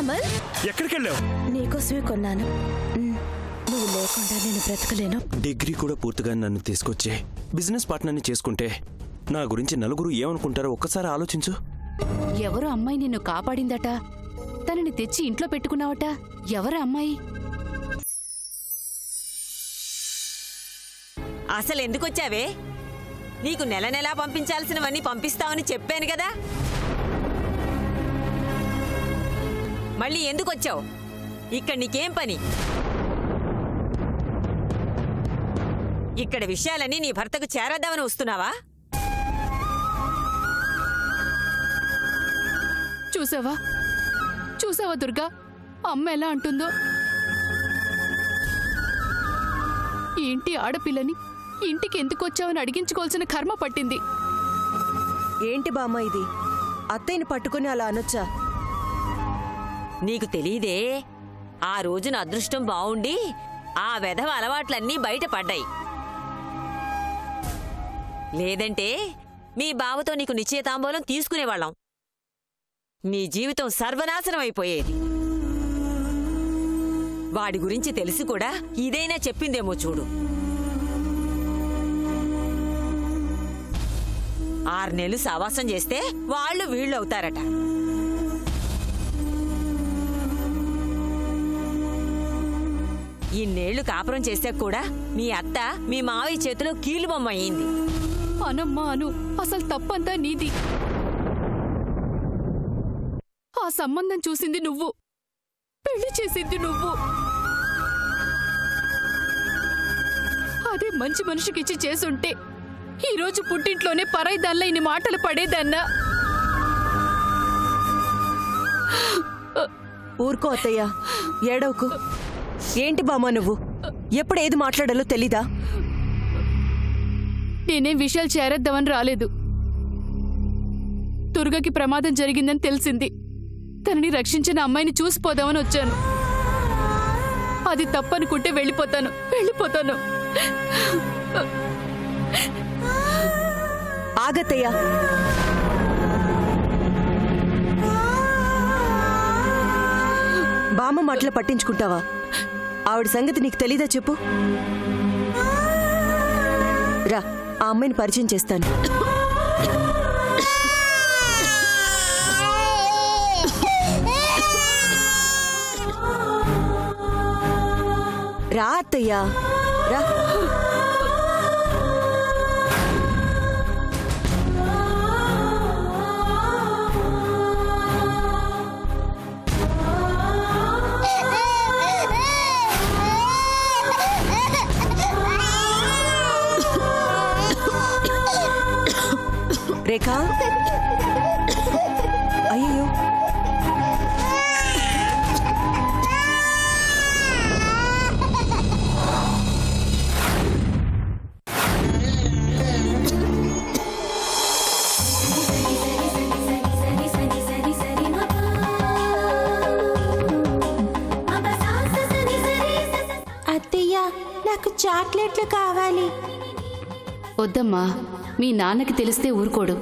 అమల్, ఎక్కడికి వెళ్ళావు? నీకోసమే కొన్నాను. నువ్వు లేకుండా నేను బ్రతకలేను. డిగ్రీ కూడా పూర్తిగా నన్ను తీసుకొచ్చే బిజినెస్ పార్ట్నర్ని చేసుకుంటే నా గురించి నలుగురు ఏమనుకుంటారో ఒక్కసారి ఆలోచించు. ఎవరో అమ్మాయి నిన్ను కాపాడిందట, తనని తెచ్చి ఇంట్లో పెట్టుకున్నావట. ఎవరు అమ్మాయి? అసలు ఎందుకొచ్చావే? నీకు నెల నెలా పంపించాల్సినవన్నీ పంపిస్తావని చెప్పాను కదా. మళ్ళీ ఎందుకొచ్చావు? ఇక్కడ నీకేం పని? ఇక్కడ విషయాలన్నీ నీ భర్తకు చేరద్దామని వస్తున్నావా? చూసావా చూసావా దుర్గా, అమ్మ ఎలా అంటుందో. ఈ ఇంటి ఆడపిల్లని ఇంటికి ఎందుకు వచ్చావని అడిగించుకోవాల్సిన కర్మ పట్టింది. ఏంటి బామ్మ ఇది? అత్తయ్యని పట్టుకుని అలా అనొచ్చా? నీకు తెలీదే, ఆ రోజున అదృష్టం బావుండి ఆ వెధవ అలవాట్లన్నీ బయటపడ్డాయి. లేదంటే మీ బావతో నీకు నిశ్చయితాంబూలం తీసుకునేవాళ్ళం. నీ జీవితం సర్వనాశనం అయిపోయేది. వాడి గురించి తెలిసి కూడా ఇదైనా చెప్పిందేమో చూడు. 6 నెలలు సావాసం చేస్తే వాళ్ళు వీళ్ళు అవుతారట. ఇన్నేళ్లు కాపురం చేస్తే కూడా మీ అత్త మీ మావయ్య చేతిలో కీలుబొమ్మ అయింది. అనమ్మా అను, అసలు తప్పంతా నీది. ఆ సంబంధం చూసింది నువ్వు, పెళ్లి చేసింది నువ్వు. అదే మంచి మనిషికిచ్చి చేసుంటే ఈరోజు పుట్టింట్లోనే పరాయిదాన్లా ఇన్ని మాటలు పడేదన్నా. ఊరుకో అత్తయ్య, ఏడవకు. ఏంటి బామ్మ నువ్వు? ఎప్పుడు ఏది మాట్లాడాలో తెలీదా? నేనేం విషయాలు చేరేద్దామని రాలేదు. దుర్గకి ప్రమాదం జరిగిందని తెలిసింది. తనని రక్షించిన అమ్మాయిని చూసిపోదామని వచ్చాను. అది తప్పనుకుంటే వెళ్ళిపోతాను. ఆగత్తయ్య. బామ్మ మాటలు పట్టించుకుంటావా? ఆవిడ సంగతి నీకు తెలీదా చెప్పు. రా, ఆ అమ్మాయిని పరిచయం చేస్తాను. రా అత్తయ్య, రా. రేఖా, అయ్యో అత్తయ్య, నాకు చాక్లెట్లు కావాలి. వద్దమ్మా, మీ నాన్నకి తెలిస్తే ఊరుకోడు.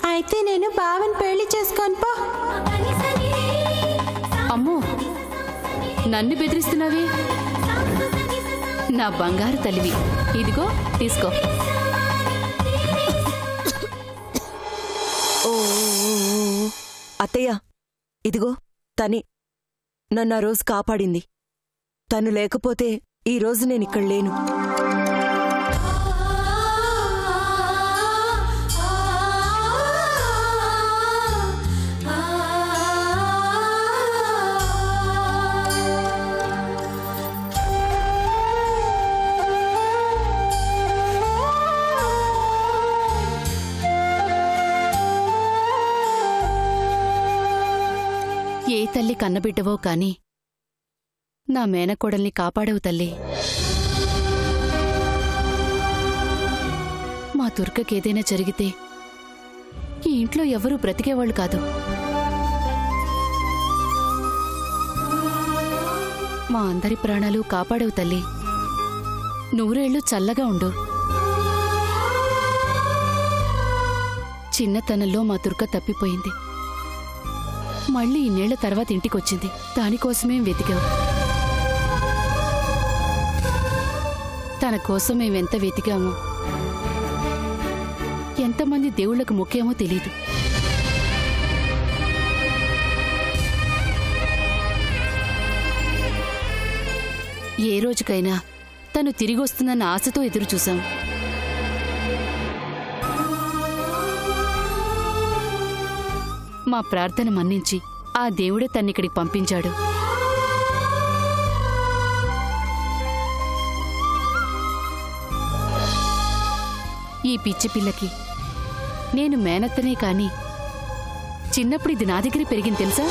అయితే నేను బావని పెళ్లి చేసుకొని పో. అమ్మో, నన్ను బెదిరిస్తున్నావే? నా బంగారు తల్లివి, ఇదిగో తీసుకో. ఓ అత్తయ్య, ఇదిగో తనే నన్ను ఆ రోజు కాపాడింది. తను లేకపోతే ఈ రోజు నేను ఇక్కడ లేను. ఏ తల్లి కన్నబిడ్డవో కాని నా మేనకోడల్ని కాపాడవు తల్లి. మా దుర్గకేదైనా జరిగితే ఈ ఇంట్లో ఎవరూ బ్రతికేవాళ్ళు కాదు. మా అందరి ప్రాణాలు కాపాడవు తల్లి. 100 ఏళ్ళు చల్లగా ఉండు. చిన్నతనంలో మా దుర్గ తప్పిపోయింది. మళ్ళీ ఇన్నేళ్ల తర్వాత ఇంటికొచ్చింది. దానికోసమేం వెతికాం. తన కోసం మేమెంత వెతికామో, ఎంతమంది దేవుళ్లకు మొక్కామో తెలీదు. ఏ రోజుకైనా తను తిరిగొస్తుందన్న ఆశతో ఎదురుచూశాం. మా ప్రార్థన మన్నించి ఆ దేవుడే తన్నిక్కడికి పంపించాడు. ఈ పిచ్చి పిల్లకి నేను మేనత్తనే కాని చిన్నప్పుడు ఇది నా దగ్గరే పెరిగింది తెలుసా?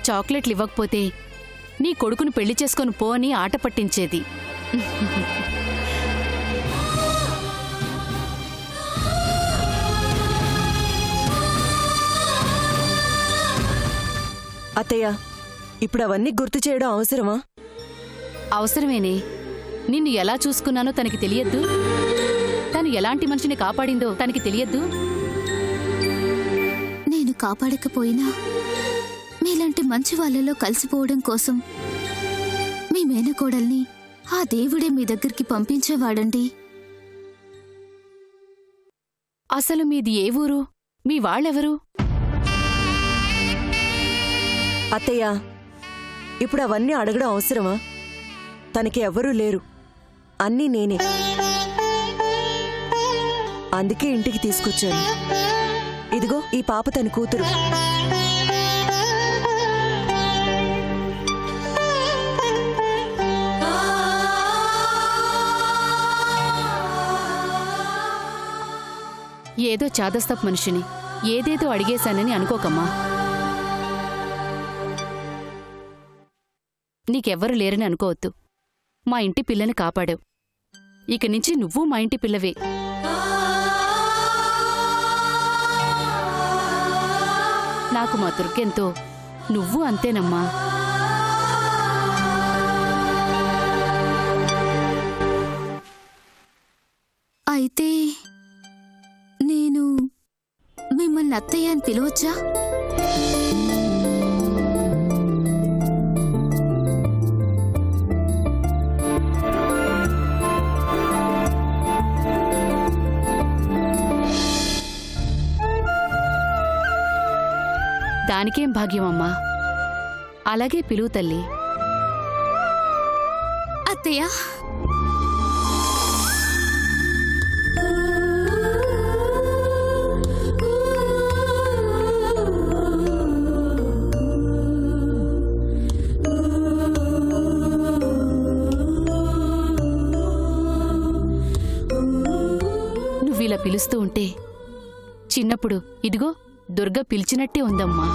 చాక్లెట్లు ఇవ్వకపోతే నీ కొడుకును పెళ్లి చేసుకొని పో అని ఆట పట్టించేది. అత్తయ్య, ఇప్పుడు అవన్నీ గుర్తు చేయడం అవసరమా? అవసరమేనే. నిన్ను ఎలా చూసుకున్నానో తనకి తెలియద్దు? తను ఎలాంటి మనిషిని కాపాడిందో తనకి తెలియద్దు? నేను కాపాడకపోయినా మీలాంటి మంచి వాళ్ళలో కలిసిపోవడం కోసం మీ మేనకోడల్ని ఆ దేవుడే మీ దగ్గరికి పంపించేవాడండి. అసలు మీది ఏ ఊరు? మీ వాళ్ళెవరు? అత్తయ్య, ఇప్పుడు అవన్నీ అడగడం అవసరమా? తనకి ఎవ్వరూ లేరు, అన్నీ నేనే. అందుకే ఇంటికి తీసుకొచ్చాను. ఇదిగో ఈ పాప తన కూతురు. ఏదో చాదస్తపు మనిషిని ఏదేదో అడిగేశానని అనుకోకమ్మా. నీకెవ్వరు లేరని అనుకోవద్దు. మా ఇంటి పిల్లని కాపాడావు. ఇక నుంచి నువ్వు మా ఇంటి పిల్లవే. నాకు మా దుర్గెంతో నువ్వు అంతేనమ్మా. అయితే నేను మిమ్మల్ని అత్తయ్య అని పిలవచ్చా? దానికేం భాగ్యమమ్మా. అలాగే పిలువు తల్లి. అత్తయ్య, నువ్విలా పిలుస్తూ ఉంటే చిన్నప్పుడు ఇదిగో దుర్గ పిలిచినట్టే ఉందమ్మా.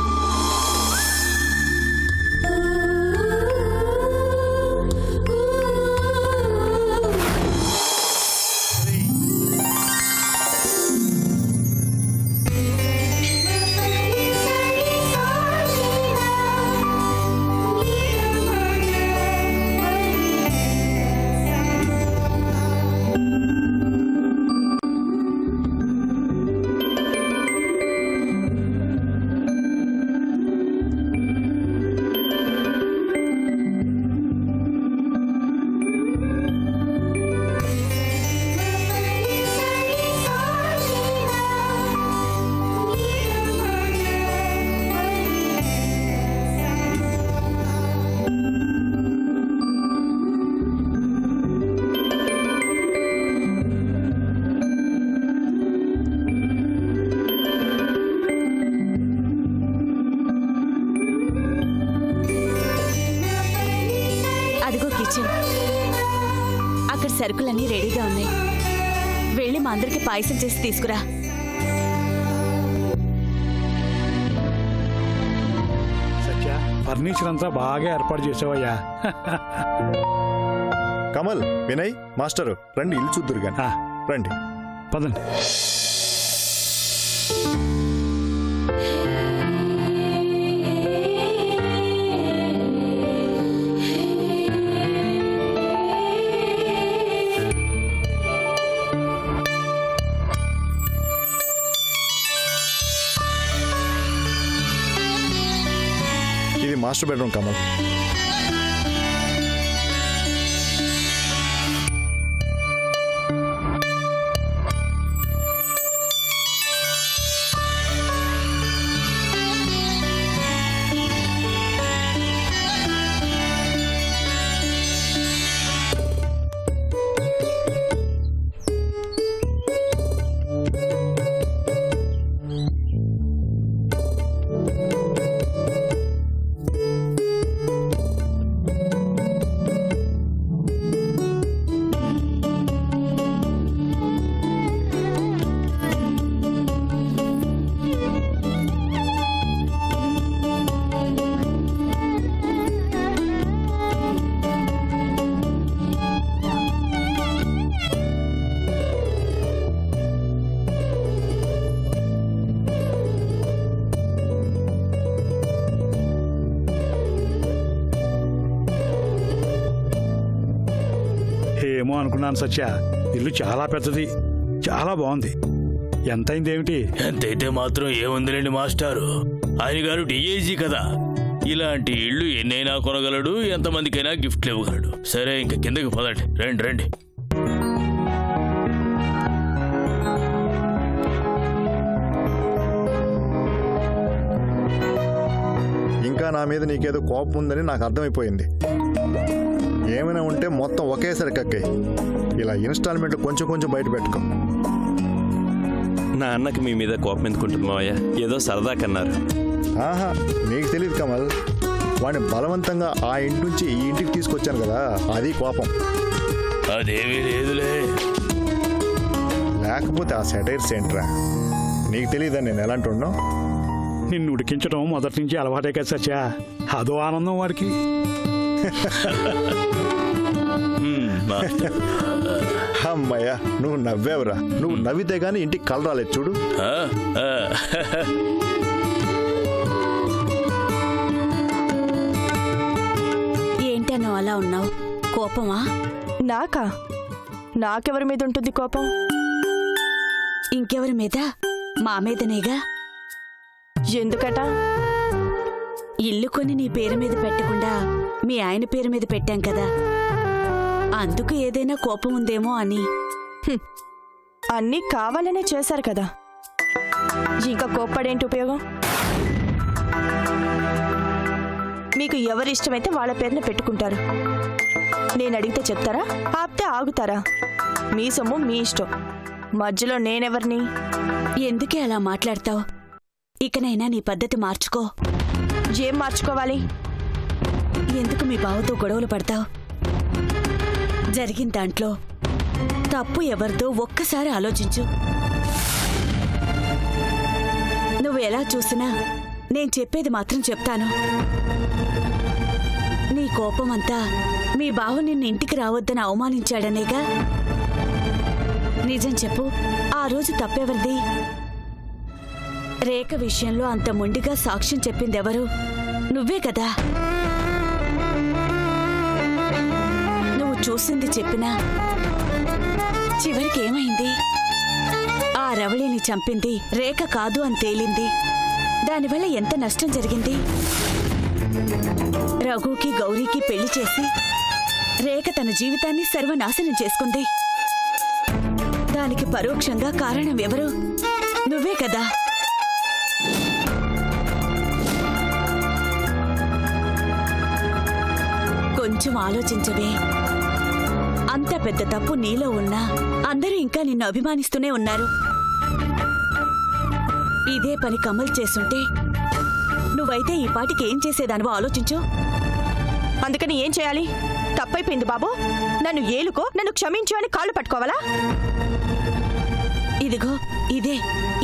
అక్కడ సరుకులన్నీ రెడీగా ఉన్నాయి. వెళ్ళి మా అందరికి పాయసం చేసి తీసుకురా. సత్య, ఫర్నిచర్ అంతా బాగా ఏర్పాటు చేసావయ్యా. కమల్, వినయ్, మాస్టరు రండి, ఇల్లు చూద్దురు గాని. రండి, పదండి. Master bedroom Kamal. ఏమో అనుకున్నాను సత్య, ఇల్లు చాలా పెద్దది, చాలా బాగుంది. ఎంతైందేమిటి? ఎంతైతే మాత్రం ఏముందిలేండి మాస్టారు, ఆయన గారు డిఐజీ కదా, ఇలాంటి ఇళ్ళు ఎన్నైనా కొనగలడు, ఎంతమందికైనా గిఫ్ట్లు ఇవ్వగలడు. సరే ఇంక కిందకి పదండి, రండి రండి. ఇంకా నా మీద నీకేదో కోపం ఉందని నాకు అర్థమైపోయింది. ఏమైనా ఉంటే మొత్తం ఒకేసారి కక్కే, ఇలా ఇన్స్టాల్మెంట్ కొంచెం కొంచెం బయట పెట్టుకో. నా అన్నకి మీ మీద కోపం ఎందుకుంటుంది మావయ్య? ఏదో సరదా కన్నారు. ఆహా, నీకు తెలియదు కమల్, వాడిని బలవంతంగా ఆ ఇంటి నుంచి ఈ ఇంటికి తీసుకొచ్చాను కదా, అది కోపం. అదేమీ లేదులే. లేకపోతే ఆ సెటైర్స్ ఏంట్రా? నీకు తెలియదా నేను ఎలాంటి ఉన్నావు? నిన్ను ఉడికించడం మొదటి నుంచి అలవాటే కదా సత్య, అదో ఆనందం వాడికి. అమ్మయ్యా, నువ్వు నవ్వేవరా? నువ్వు నవ్వితే గానీ ఇంటికి కల రాలేదు చూడు. ఏంటనో అలా ఉన్నావు? కోపమా? నాకా? నాకెవరి మీద ఉంటుంది కోపం? ఇంకెవరి మీద? మా మీదనేగా. ఎందుకట? ఇల్లు కొని నీ పేరు మీద పెట్టకుండా మీ ఆయన పేరు మీద పెట్టాం కదా, అందుకు ఏదైనా కోపం ఉందేమో అని. అన్నీ కావాలనే చేశారు కదా, ఇంకా కోప్పడేంటి ఉపయోగం? మీకు ఎవరి ఇష్టమైతే వాళ్ళ పేరున పెట్టుకుంటారు. నేను అడిగితే చెప్తారా, ఆపితే ఆగుతారా? మీ సొమ్ము మీ ఇష్టం, మధ్యలో నేనెవరిని? ఎందుకే అలా మాట్లాడతావు? ఇకనైనా నీ పద్ధతి మార్చుకో. ఏం మార్చుకోవాలి? ఎందుకు మీ బావతో గొడవలు పడతావు? జరిగిన దాంట్లో తప్పు ఎవరిదో ఒక్కసారి ఆలోచించు. నువ్వు ఎలా చూసినా నేను చెప్పేది మాత్రం చెప్తాను. నీ కోపమంతా మీ బావ నిన్ను ఇంటికి రావద్దని అవమానించాడనేగా. నిజం చెప్పు, ఆ రోజు తప్పెవరిది? రేఖ విషయంలో అంత మొండిగా సాక్ష్యం చెప్పిందెవరు? నువ్వే కదా. నువ్వు చూసింది చెప్పినా చివరికి ఏమైంది? ఆ రవళిని చంపింది రేఖ కాదు అని తేలింది. దానివల్ల ఎంత నష్టం జరిగింది? రఘుకి గౌరీకి పెళ్లి చేసి రేఖ తన జీవితాన్ని సర్వనాశనం చేసుకుంది. దానికి పరోక్షంగా కారణం ఎవరు? నువ్వే కదా. కొంచెం ఆలోచించవే. అంత పెద్ద తప్పు నీలో ఉన్నా అందరూ ఇంకా నిన్ను అభిమానిస్తూనే ఉన్నారు. ఇదే పని కమల్ చేసుంటే నువ్వైతే ఈ పాటికి ఏం చేసేదానివో ఆలోచించు. అందుకని ఏం చేయాలి? తప్పైపోయింది బాబు, నన్ను ఏలుకో, నన్ను క్షమించు అని కాళ్ళు పట్టుకోవాలా? ఇదిగో ఇదే,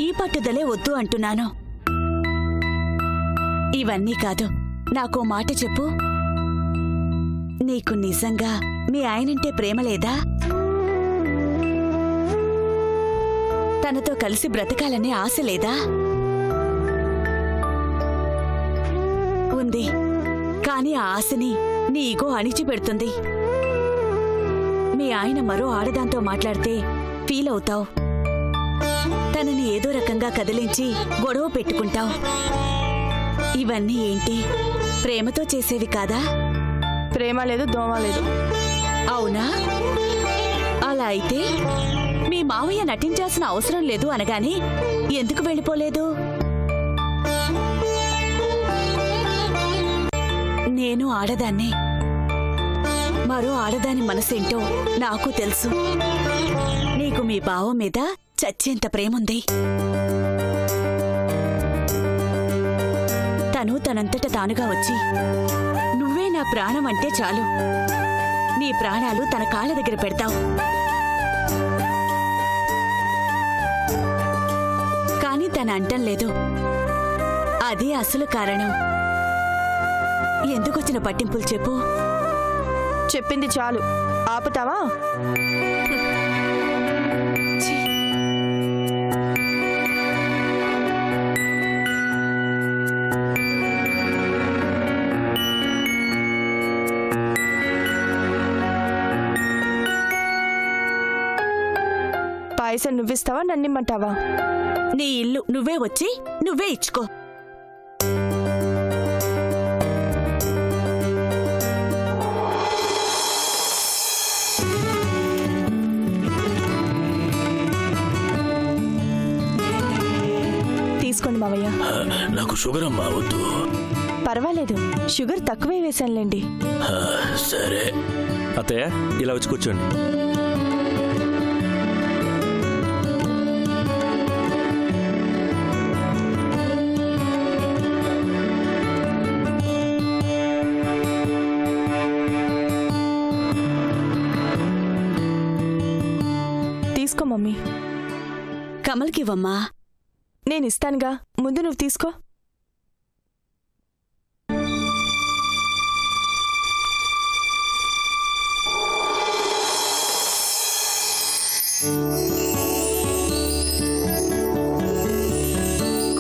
ఈ పట్టుదలే వద్దు అంటున్నాను. ఇవన్నీ కాదు, నాకో మాట చెప్పు. నీకు నిజంగా మీ ఆయనంటే ప్రేమ లేదా? తనతో కలిసి బ్రతకాలనే ఆశ లేదా? ఉంది, కానీ ఆ ఆశని నీ ఈగో అణిచిపెడుతుంది. మీ ఆయన మరో ఆడదాంతో మాట్లాడితే ఫీల్ అవుతావు. తనని ఏదో రకంగా కదిలించి గొడవ పెట్టుకుంటావు. ఇవన్నీ ఏంటి? ప్రేమతో చేసేవి కాదా? ప్రేమ లేదు, దోమ లేదు. అవునా? అలా అయితే మీ మావయ్య నటించాల్సిన అవసరం లేదు అనగానే ఎందుకు వెళ్ళిపోలేదు? నేను ఆడదాన్నే. మరో ఆడదాని మనసేంటో నాకు తెలుసు. నీకు మీ బావ మీద చచ్చేంత ప్రేముంది. తను తనంతట తానుగా వచ్చి నువ్వే నా ప్రాణం అంటే చాలు నీ ప్రాణాలు తన కాళ్ళ దగ్గర పెడతావు. కాని తన అంటం లేదు. అదే అసలు కారణం. ఎందుకొచ్చిన పట్టింపులు చెప్పు. చెప్పింది చాలు, ఆపుతావా? పాయసం నువ్విస్తావా, నన్నిమ్మంటావా? నీ ఇల్లు నువ్వే వచ్చి నువ్వే ఇచ్చుకో. తీసుకోండి మావయ్య. నాకు షుగర్ అమ్మా వద్దు. పర్వాలేదు, షుగర్ తక్కువే వేశానులేండి. సరే అత్తయ్య, ఇలా వచ్చి కూర్చోండి. తీసుకో మమ్మీ. కమల్కివ్వమ్మా. నేనిస్తానుగా, ముందు నువ్వు తీసుకో.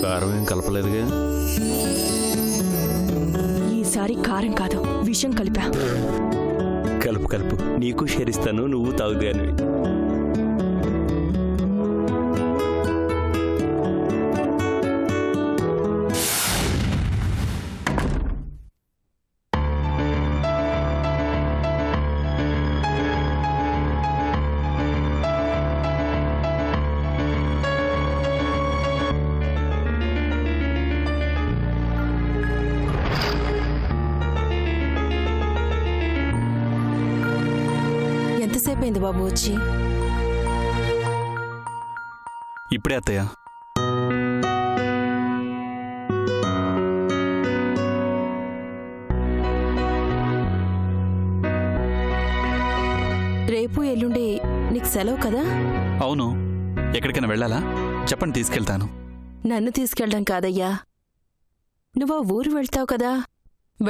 కారం ఏం కలపలేదుగా? ఈసారి కారం కాదు, విషం కలిపా. కలుపు కలుపు, నీకు షేర్ ఇస్తాను, నువ్వు తాగుదానివి. ఎంతసేపు అయింది బాబు వచ్చి? ఇప్పుడే అత్తయ్య. రేపు ఎల్లుండి నీకు సెలవు కదా? అవును. ఎక్కడికైనా వెళ్ళాలా? చెప్పండి, తీసుకెళ్తాను. నన్ను తీసుకెళ్ళడం కాదయ్యా, నువ్వు ఊరు వెళ్తావు కదా,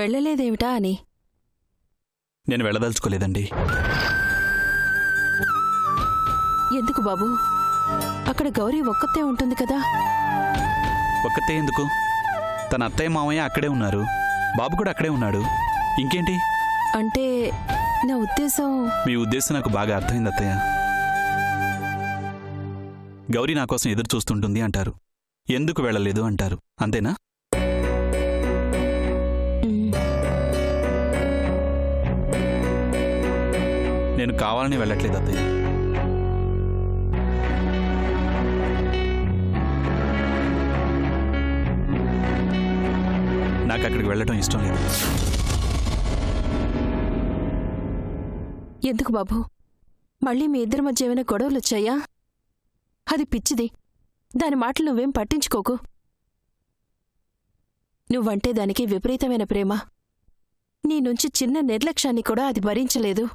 వెళ్ళలేదేమిటా అని. నేను వెళ్ళదలుచుకోలేదండి. ఎందుకు బాబు? అక్కడ గౌరీ ఒక్కతే ఉంటుంది కదా. ఒక్కతే ఎందుకు? తన అత్తయ్య మామయ్య అక్కడే ఉన్నారు, బాబు కూడా అక్కడే ఉన్నాడు. ఇంకేంటి? అంటే నా ఉద్దేశం. మీ ఉద్దేశం నాకు బాగా అర్థమైంది అత్తయ్య. గౌరీ నా కోసం ఎదురు చూస్తుంటుంది అంటారు, ఎందుకు వెళ్ళలేదు అంటారు, అంతేనా? నేను కావాలని వెళ్ళట్లేదు అత్తయ్య. నాకు అక్కడికి వెళ్ళటం ఇష్టం లేదు. ఎందుకు బాబు? మళ్ళీ మీ ఇద్దరి మధ్య ఏమైనా గొడవలు వచ్చాయా? అది పిచ్చిది, దాని మాటలు నువ్వేం పట్టించుకోకు. నువ్వంటే దానికి విపరీతమైన ప్రేమ. నీ నుంచి చిన్న నిర్లక్ష్యాన్ని కూడా అది భరించలేదు.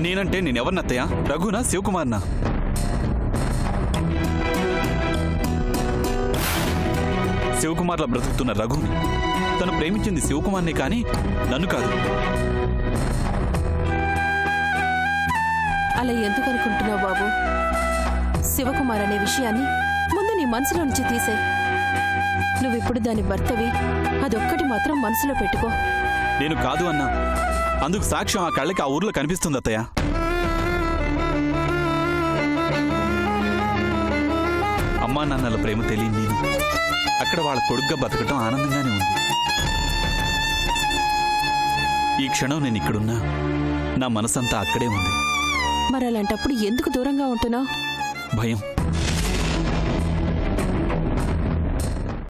నేనంటే నేనెవరినత్తయ్య? రఘునా, శివకుమార్నా? శివకుమార్లా బ్రతుకుతున్న రఘుని. తను ప్రేమించింది శివకుమార్ని కానీ నన్ను కాదు. అలా ఎందుకు అనుకుంటున్నావు బాబు? శివకుమార్ అనే విషయాన్ని ముందు నీ మనసులో నుంచి తీసే. నువ్విప్పుడు దాని భర్తవి, అదొక్కటి మాత్రం మనసులో పెట్టుకో. నేను కాదు అన్నా, అందుకు సాక్ష్యం ఆ కళ్ళకి ఆ ఊర్లో కనిపిస్తుంది అత్తయ్య. అమ్మ అమ్మా నాన్నల ప్రేమ తెలియని నేను అక్కడ వాళ్ళ కొడుగ్గా బతకటం ఆనందంగానే ఉంది. ఈ క్షణం నేను ఇక్కడున్నా నా మనసంతా అక్కడే ఉంది. మరి అలాంటప్పుడు ఎందుకు దూరంగా ఉంటున్నావు? భయం.